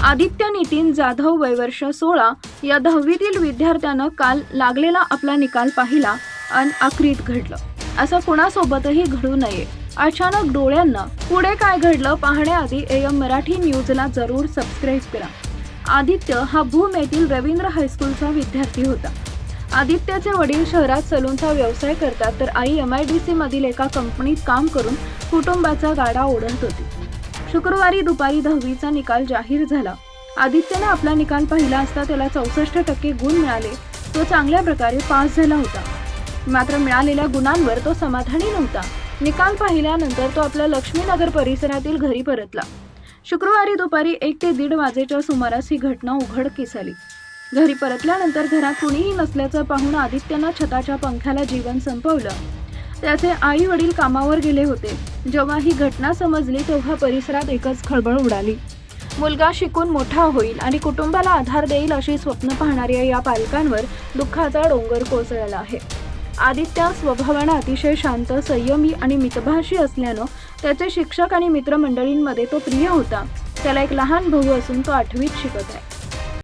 आदित्य नितीन जाधव वय वर्ष 16 या 10वीतील विद्यार्थ्यानं काल लागलेला आपला निकाल पाहिला आणि आखरीत घडलं. असं कुणासोबतही घडू नये. अचानक डोळ्यांना पुढे काय घडलं पाहण्याआधी AM मराठी न्यूजला जरूर सबस्क्राईब करा. आदित्य हा भूम येथील रवींद्र हायस्कूलचा विद्यार्थी होता. आदित्यचे वडील शहरात सलूनचा व्यवसाय करतात, तर आई MIDC मधील एका कंपनीत काम करून कुटुंबाचा गाडा ओढत होती. शुक्रवारी दुपारी 10वीचा निकाल जाहीर झाला. आदित्यने आपला निकाल पाहिला असता त्याला 64% गुण मिळाले. तो चांगल्या प्रकारे पास झाला होता. मात्र मिळालेल्या गुणांवर तो समाधानी नव्हता. निकाल पाहिल्यानंतर तो आपल्या लक्ष्मीनगर परिसरातील घरी परतला. शुक्रवारी दुपारी 1 ते 1:30 वाजेच्या सुमारास ही घटना उघडकीस आली. घरी परतल्यानंतर घरात कुणीही नसल्याचं पाहून आदित्यनं छताच्या पंख्याला जीवन संपवलं. त्याचे आई वडील कामावर गेले होते. जेव्हा ही घटना समजली तेव्हा परिसरात एकच खळबळ उडाली. मुलगा शिकून मोठा होईल आणि कुटुंबाला आधार देईल अशी स्वप्न पाहणाऱ्या या पालकांवर दुःखाचा डोंगर कोसळला आहे. आदित्य स्वभावाने अतिशय शांत, संयमी आणि मितभाषी असल्यानं त्याचे शिक्षक आणि मित्रमंडळींमध्ये तो प्रिय होता. त्याला एक लहान भाऊ असून तो 8वीत शिकत आहे.